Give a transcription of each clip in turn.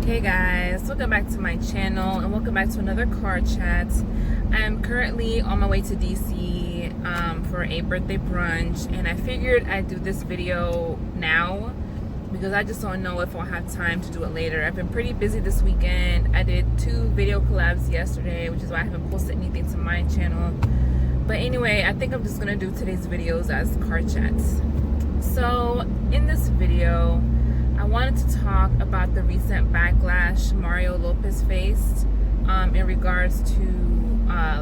Hey guys, welcome back to my channel and welcome back to another car chat. I'm currently on my way to DC for a birthday brunch, and I figured I'd do this video now because I just don't know if I'll have time to do it later. I've been pretty busy this weekend. I did 2 video collabs yesterday, which is why I haven't posted anything to my channel. But anyway, I think I'm just gonna do today's videos as car chats. So in this video, I wanted to talk about the recent backlash Mario Lopez faced in regards to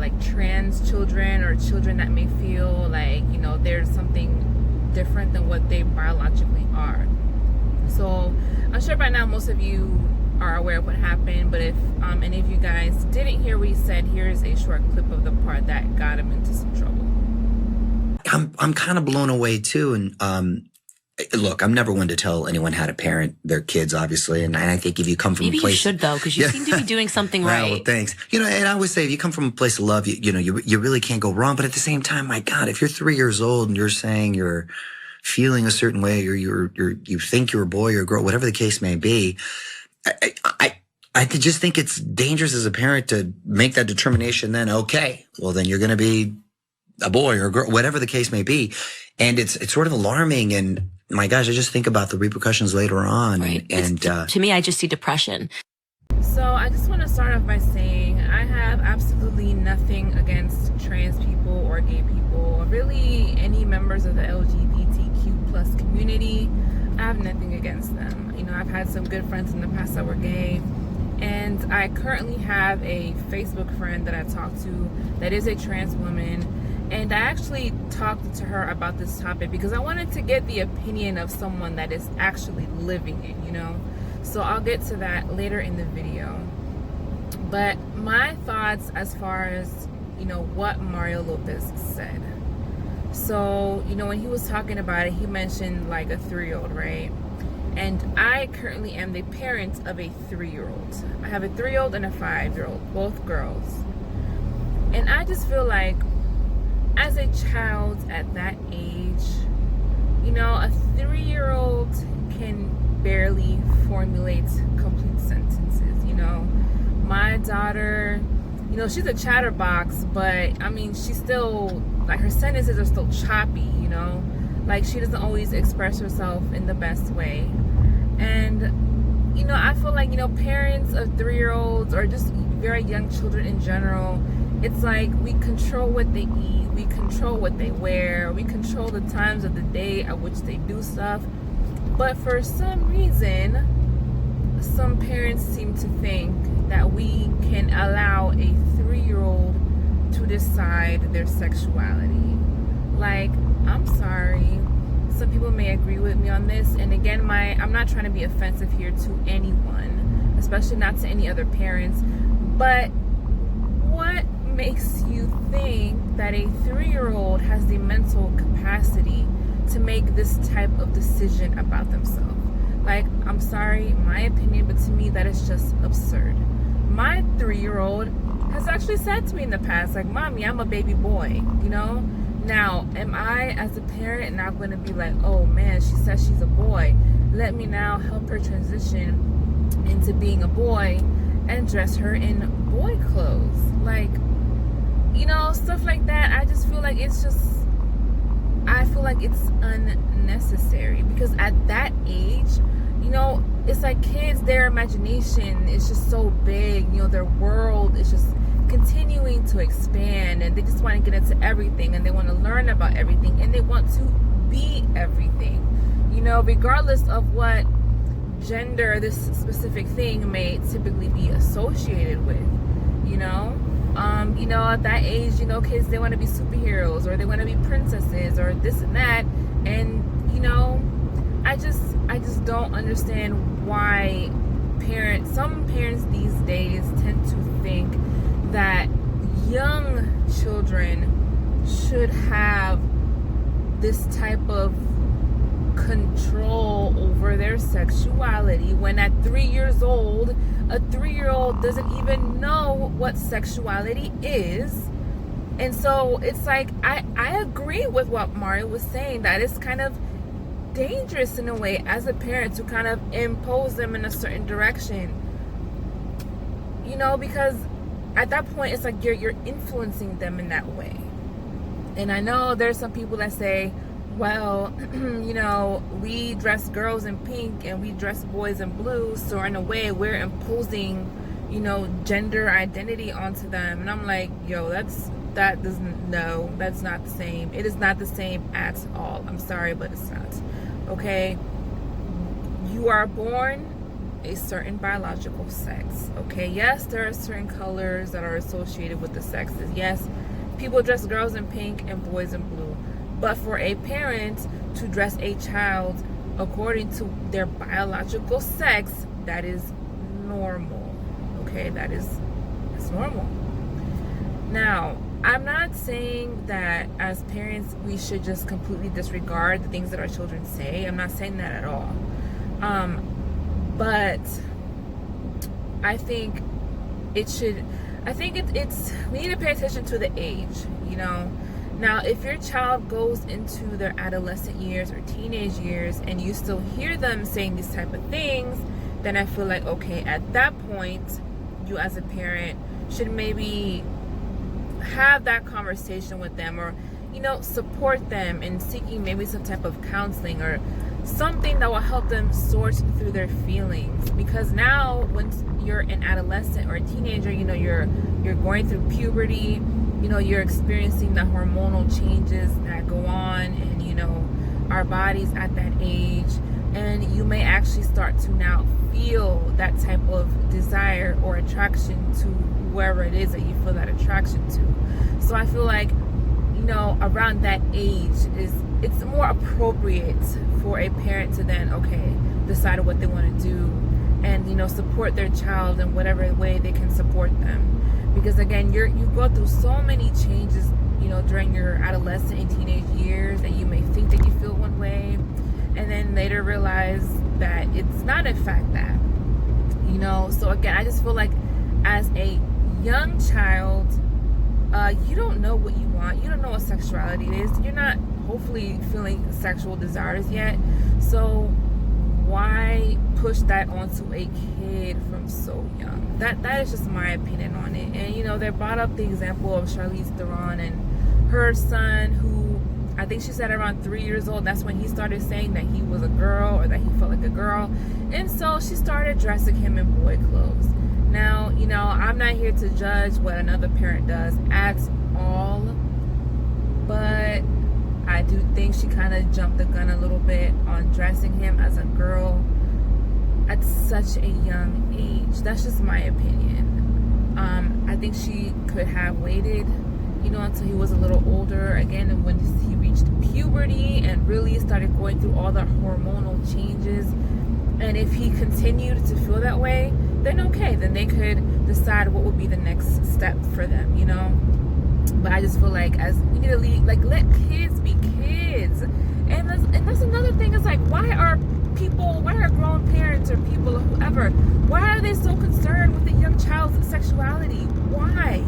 like trans children or children that may feel like, you know, there's something different than what they biologically are. So I'm sure by now most of you are aware of what happened, but if any of you guys didn't hear what he said, here's a short clip of the part that got him into some trouble. I'm kind of blown away too, and look, I'm never one to tell anyone how to parent their kids, obviously, and I think if you come from Maybe a place, you should though, because you seem to be doing something right. Well, thanks. You know, and I always say, if you come from a place of love, you really can't go wrong. But at the same time, my God, if you're 3 years old and you're saying you're feeling a certain way, or you think you're a boy or a girl, whatever the case may be, I just think it's dangerous as a parent to make that determination. Then, okay, well, then you're going to be a boy or a girl, whatever the case may be. And it's sort of alarming. And my gosh, I just think about the repercussions later on. Right. And to me, I just see depression. So I just want to start off by saying I have absolutely nothing against trans people or gay people, really any members of the LGBTQ plus community. I have nothing against them. You know, I've had some good friends in the past that were gay, and I currently have a Facebook friend that I talk to that is a trans woman. And I actually talked to her about this topic because I wanted to get the opinion of someone that is actually living it, you know? So I'll get to that later in the video. But my thoughts as far as, you know, what Mario Lopez said. So, you know, when he was talking about it, he mentioned like a 3-year-old, right? And I currently am the parent of a 3-year-old. I have a 3-year-old and a 5-year-old, both girls. And I just feel like, as a child at that age, you know, a 3-year-old can barely formulate complete sentences, you know. My daughter, you know, she's a chatterbox, but I mean, she's still, like, her sentences are still choppy, you know. Like, she doesn't always express herself in the best way. And, you know, I feel like, you know, parents of 3-year-olds or just very young children in general, it's like we control what they eat, we control what they wear, we control the times of the day at which they do stuff. But for some reason, some parents seem to think that we can allow a 3-year-old to decide their sexuality. Like, I'm sorry, some people may agree with me on this, and again, I'm not trying to be offensive here to anyone, especially not to any other parents, but what makes you think that a 3-year-old has the mental capacity to make this type of decision about themselves? Like, I'm sorry, my opinion, but to me that is just absurd. My 3-year-old has actually said to me in the past, like, Mommy, I'm a baby boy, you know? Now, am I as a parent now going to be like, oh man, she says she's a boy, let me now help her transition into being a boy and dress her in boy clothes? Like, you know, stuff like that. I just feel like it's unnecessary, because at that age, you know, it's like kids, their imagination is just so big, you know, their world is just continuing to expand, and they just want to get into everything, and they want to learn about everything, and they want to be everything, you know, regardless of what gender this specific thing may typically be associated with, you know. You know, at that age, you know, kids, they want to be superheroes, or they want to be princesses, or this and that. And, you know, I just don't understand why some parents these days tend to think that young children should have this type of control over their sexuality, when at 3 years old, a 3-year-old doesn't even know what sexuality is. And so it's like, I agree with what Mario was saying, that it's kind of dangerous in a way as a parent to kind of impose them in a certain direction. You know, because at that point it's like you're influencing them in that way. And I know there's some people that say, well, you know, we dress girls in pink and we dress boys in blue, so in a way we're imposing, you know, gender identity onto them. And I'm like, yo, that's not the same. It is not the same at all. I'm sorry, but it's not. Okay? You are born a certain biological sex. Okay? Yes, there are certain colors that are associated with the sexes. Yes, people dress girls in pink and boys in blue. But for a parent to dress a child according to their biological sex, that is normal. Okay? That's normal. Now, I'm not saying that as parents we should just completely disregard the things that our children say. I'm not saying that at all. But I think it's we need to pay attention to the age, you know. Now, if your child goes into their adolescent years or teenage years and you still hear them saying these type of things, then I feel like, okay, at that point, you as a parent should maybe have that conversation with them, or, you know, support them in seeking maybe some type of counseling or something that will help them sort through their feelings. Because now when you're an adolescent or a teenager, you know, you're going through puberty, you know, you're experiencing the hormonal changes that go on, and, you know, our bodies at that age, and you may actually start to now feel that type of desire or attraction to whoever it is that you feel that attraction to. So I feel like, you know, around that age it's more appropriate for a parent to then, okay, decide what they want to do, and, you know, support their child in whatever way they can support them. Because again, you go through so many changes, you know, during your adolescent and teenage years, and you may think that you feel one way, and then later realize that it's not in fact that, you know. So again, I just feel like as a young child, you don't know what you want. You don't know what sexuality is. You're not hopefully feeling sexual desires yet. So why push that onto a kid from so young? That is just my opinion on it. And, you know, they brought up the example of Charlize Theron and her son, who I think she said around 3 years old, that's when he started saying that he was a girl, or that he felt like a girl. And so she started dressing him in boy clothes. Now, you know, I'm not here to judge what another parent does at all, but I do think she kind of jumped the gun a little bit on dressing him as a girl at such a young age. That's just my opinion. I think she could have waited, you know, until he was a little older, again, and when he reached puberty and really started going through all the hormonal changes. And if he continued to feel that way, then okay, then they could decide what would be the next step for them, you know. But I just feel like as we need to let kids be kids. And that's another thing, is like, why are grown parents or people or whoever, why are they so concerned with a young child's sexuality? Why?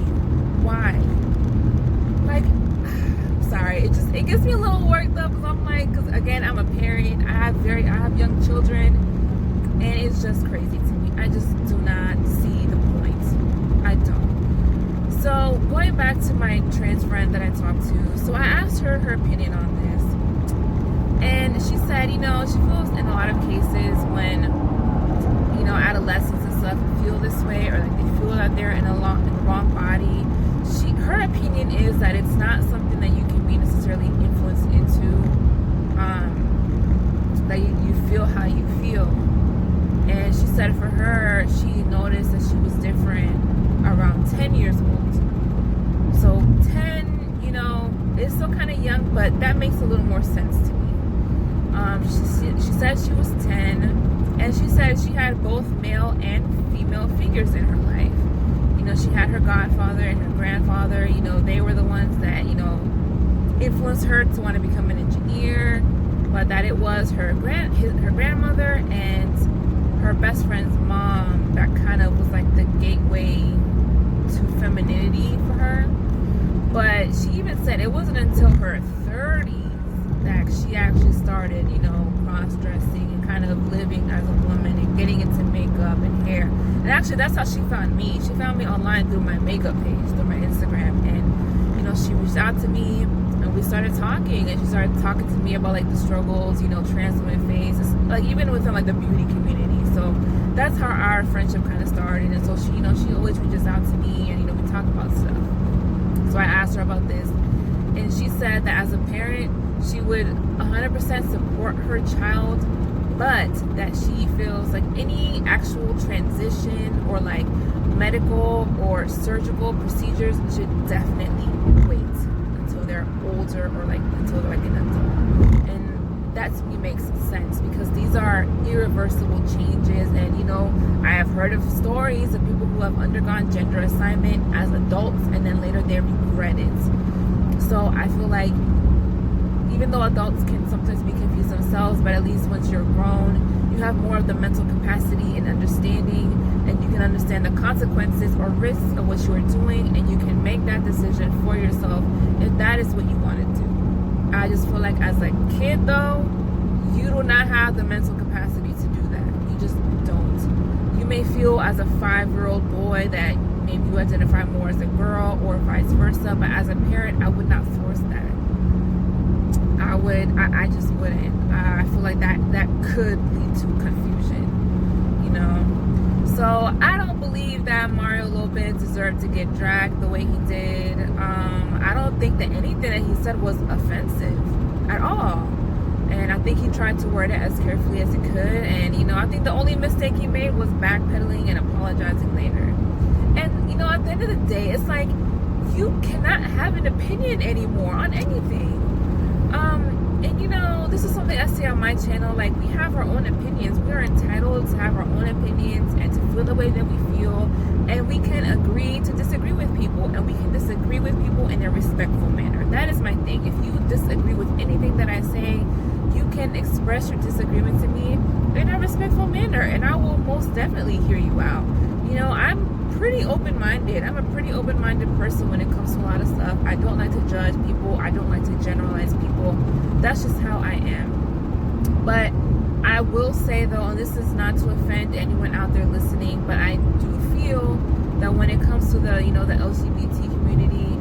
Like, I'm sorry, it gets me a little worked up, because I'm like, because again, I'm a parent, I have young children, and it's just crazy to me. I just do not see the point. I don't. So going back to my trans friend that I talked to, so I asked her opinion on this, and she said, you know, she feels in a lot of cases when, you know, adolescents and stuff feel this way, or like they feel that they're in the wrong body. Her opinion is that it's not something that you can be necessarily influenced into, that you feel how you feel. And she said for her, she noticed that she was different around 10 years old. So 10, you know, is still kind of young, but that makes a little more sense to me. She said she was 10, and she said she had both male and female figures in her life. You know, she had her godfather and her grandfather. You know, they were the ones that, you know, influenced her to want to become an engineer, but that it was her grandmother and her best friend's mom that kind of was like the gateway to femininity for her. But she even said it wasn't until her 30s that she actually started, you know, cross-dressing and kind of living as a woman and getting into makeup and hair. And actually, that's how she found me. She found me online through my makeup page, through my Instagram. And, you know, she reached out to me and we started talking. And she started talking to me about, like, the struggles, you know, trans women face. Like, even within, like, the beauty community. So that's how our friendship kind of started. And so she, you know, she always reaches out to me and, you know, we talk about stuff. So I asked her about this. And she said that as a parent, she would 100% support her child, but that she feels like any actual transition or like medical or surgical procedures should definitely wait until they're older or like until they're like an adult. And that to me makes sense because these are irreversible changes. And you know, I have heard of stories of people who have undergone gender assignment as adults and then later they regret it. So I feel like even though adults can sometimes be confused themselves, but at least once you're grown, you have more of the mental capacity and understanding, and you can understand the consequences or risks of what you are doing, and you can make that decision for yourself if that is what you want to do. I just feel like as a kid though, you do not have the mental capacity to do that. You just don't. You may feel as a 5-year-old boy that maybe you identify more as a girl or vice versa, but as a parent, I would not force that. I just wouldn't. I feel like that could lead to confusion, you know. So I don't believe that Mario Lopez deserved to get dragged the way he did. I don't think that anything that he said was offensive at all. And I think he tried to word it as carefully as he could. And, you know, I think the only mistake he made was backpedaling and apologizing later. And, you know, at the end of the day, it's like you cannot have an opinion anymore on anything. And you know, this is something I say on my channel, like we have our own opinions. We are entitled to have our own opinions and to feel the way that we feel, and we can agree to disagree with people, and we can disagree with people in a respectful manner. That is my thing. If you disagree with anything that I say, you can express your disagreement to me in a respectful manner, and I will most definitely hear you out. You know, I'm pretty open-minded. I'm a pretty open-minded person when it comes to a lot of stuff. I don't like to judge people. I don't like to generalize people. That's just how I am. But I will say though, and this is not to offend anyone out there listening, but I do feel that when it comes to the, you know, the LGBT community,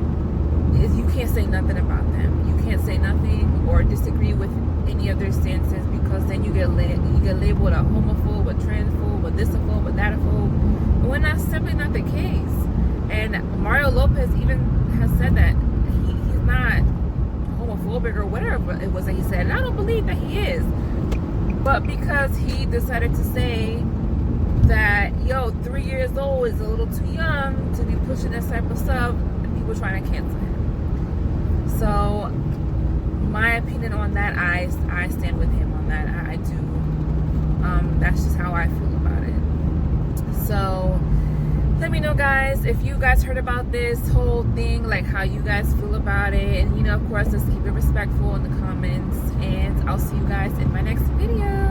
you can't say nothing about them. You can't say nothing or disagree with any of their stances, because then you get labeled a homophobe, a transphobe, a thisophobe, a thatophobe, when that's simply not the case. And Mario Lopez even has said that he's not homophobic or whatever it was that he said, and I don't believe that he is. But because he decided to say that, 3 years old is a little too young to be pushing this type of stuff, people trying to cancel him. So my opinion on that, I stand with him on that. I do. That's just how I feel about it. So let me know, guys, if you guys heard about this whole thing, like how you guys feel about it. And, of course, let's keep it respectful in the comments. And I'll see you guys in my next video.